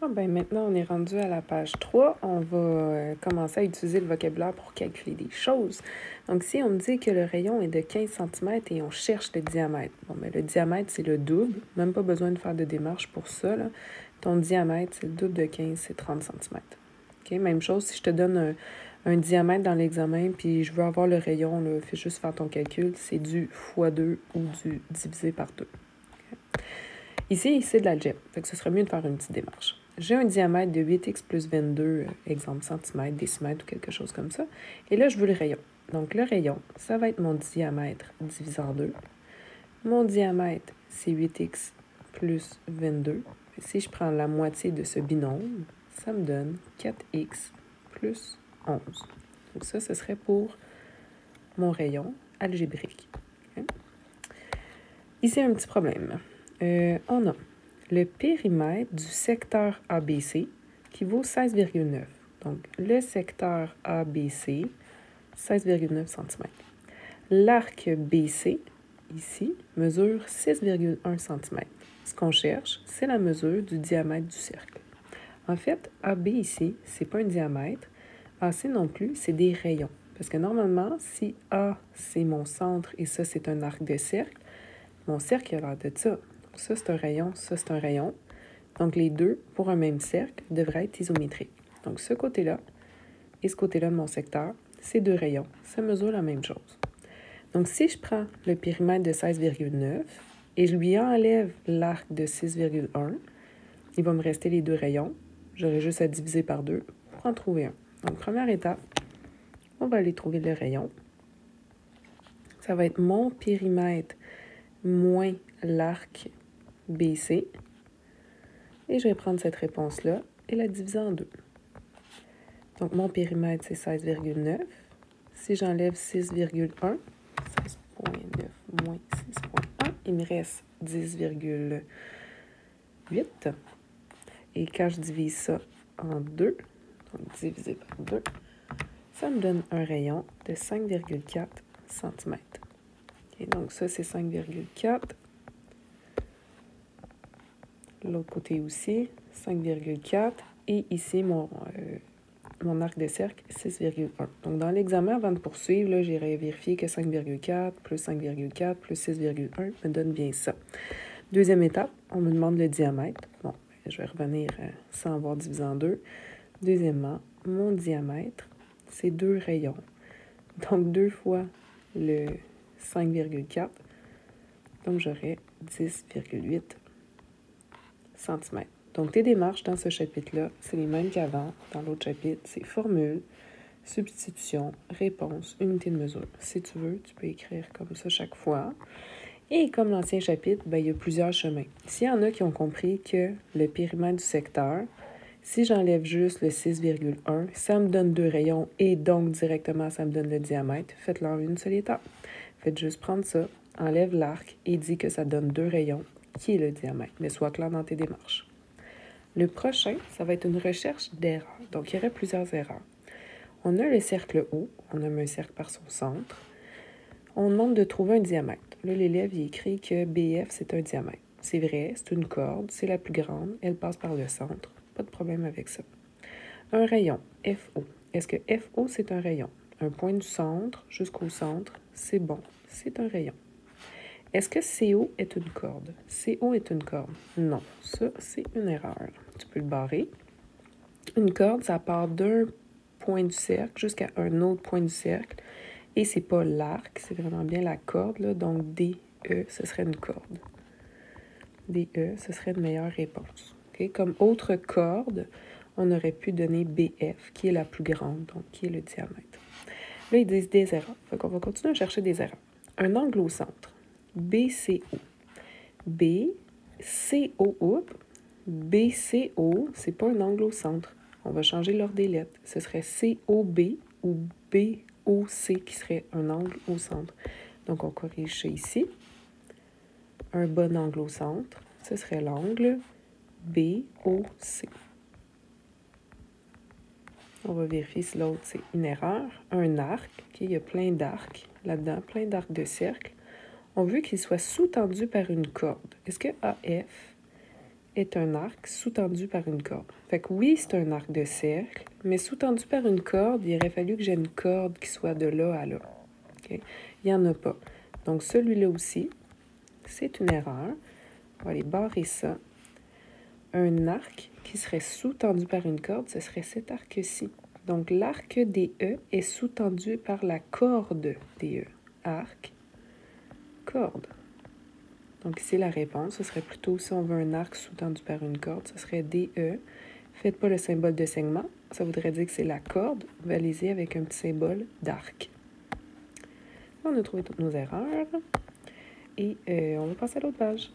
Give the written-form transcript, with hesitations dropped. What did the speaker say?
Ah ben maintenant, on est rendu à la page 3. On va commencer à utiliser le vocabulaire pour calculer des choses. Donc, si on me dit que le rayon est de 15 cm et on cherche le diamètre. Bon, ben, le diamètre, c'est le double. Même pas besoin de faire de démarche pour ça, là. Ton diamètre, c'est le double de 15, c'est 30 cm. OK? Même chose, si je te donne un diamètre dans l'examen, puis je veux avoir le rayon, là, fais juste faire ton calcul, c'est du fois 2 ou du divisé par 2. Ici, c'est de l'algèbre, fait que ce serait mieux de faire une petite démarche. J'ai un diamètre de 8x plus 22, exemple centimètres, décimètres ou quelque chose comme ça. Et là, je veux le rayon. Donc, le rayon, ça va être mon diamètre divisé en 2. Mon diamètre, c'est 8x plus 22. Si je prends la moitié de ce binôme, ça me donne 4x plus 11. Donc ça, ce serait pour mon rayon algébrique. Okay? Ici, un petit problème. On a le périmètre du secteur ABC qui vaut 16,9. Donc, le secteur ABC, 16,9 cm. L'arc BC, ici, mesure 6,1 cm. Ce qu'on cherche, c'est la mesure du diamètre du cercle. En fait, AB ici, c'est pas un diamètre. AC non plus, c'est des rayons. Parce que normalement, si A, c'est mon centre et ça, c'est un arc de cercle, mon cercle a l'air de ça. Donc ça, c'est un rayon, ça, c'est un rayon. Donc les deux, pour un même cercle, devraient être isométriques. Donc ce côté-là et ce côté-là de mon secteur, c'est deux rayons. Ça mesure la même chose. Donc si je prends le périmètre de 16,9 et je lui enlève l'arc de 6,1, il va me rester les deux rayons. J'aurai juste à diviser par 2 pour en trouver un. Donc première étape, on va aller trouver le rayon. Ça va être mon périmètre moins l'arc BC. Et je vais prendre cette réponse-là et la diviser en 2. Donc, mon périmètre, c'est 16,9. Si j'enlève 6,1, 16,9 moins 6,1, il me reste 10,8. Et quand je divise ça en 2, donc divisé par 2, ça me donne un rayon de 5,4 cm. Et donc, ça, c'est 5,4. L'autre côté aussi, 5,4. Et ici, mon arc de cercle, 6,1. Donc, dans l'examen, avant de poursuivre, là, j'irai vérifier que 5,4 plus 5,4 plus 6,1 me donne bien ça. Deuxième étape, on me demande le diamètre. Bon, je vais revenir sans avoir divisé en 2. Deuxièmement, mon diamètre, c'est 2 rayons. Donc, 2 fois le 5,4. Donc, j'aurai 10,8 cm. Donc, tes démarches dans ce chapitre-là, c'est les mêmes qu'avant. Dans l'autre chapitre, c'est formule, substitution, réponse, unité de mesure. Si tu veux, tu peux écrire comme ça chaque fois. Et comme l'ancien chapitre, ben, il y a plusieurs chemins. S'il y en a qui ont compris que le périmètre du secteur, si j'enlève juste le 6,1, ça me donne 2 rayons et donc directement, ça me donne le diamètre. Faites-le en une seule étape. Faites juste prendre ça, enlève l'arc et dis que ça donne 2 rayons, qui est le diamètre. Mais sois clair dans tes démarches. Le prochain, ça va être une recherche d'erreurs. Donc, il y aurait plusieurs erreurs. On a le cercle O, on nomme un cercle par son centre. On demande de trouver un diamètre. Là, l'élève, il écrit que BF, c'est un diamètre. C'est vrai, c'est une corde, c'est la plus grande, elle passe par le centre. Pas de problème avec ça. Un rayon, FO. Est-ce que FO, c'est un rayon? Un point du centre jusqu'au centre, c'est bon, c'est un rayon. Est-ce que CO est une corde? CO est une corde. Non, ça, c'est une erreur. Tu peux le barrer. Une corde, ça part d'un point du cercle jusqu'à un autre point du cercle. Et c'est pas l'arc, c'est vraiment bien la corde, là. Donc, DE, ce serait une corde. DE, ce serait une meilleure réponse. Okay? Comme autre corde, on aurait pu donner BF, qui est la plus grande, donc qui est le diamètre. Là, ils disent des erreurs. Fait qu'on va continuer à chercher des erreurs. Un angle au centre. BCO. BCO, c'est pas un angle au centre. On va changer l'ordre des lettres. Ce serait COB ou BOC qui serait un angle au centre. Donc, on corrige ça ici. Un bon angle au centre, ce serait l'angle BOC. On va vérifier si l'autre, c'est une erreur. Un arc, okay, il y a plein d'arcs là-dedans, plein d'arcs de cercle. On veut qu'il soit sous-tendu par une corde. Est-ce que AF est un arc sous-tendu par une corde. Fait que oui, c'est un arc de cercle, mais sous-tendu par une corde, il aurait fallu que j'ai une corde qui soit de là à là. Okay? Il n'y en a pas. Donc, celui-là aussi, c'est une erreur. On va aller barrer ça. Un arc qui serait sous-tendu par une corde, ce serait cet arc-ci. Donc, l'arc des E est sous-tendu par la corde des E. Arc, corde. Donc, ici, la réponse, ce serait plutôt, si on veut un arc sous-tendu par une corde, ce serait DE. Faites pas le symbole de segment. Ça voudrait dire que c'est la corde balisée avec un petit symbole d'arc. On a trouvé toutes nos erreurs. Et on va passer à l'autre page.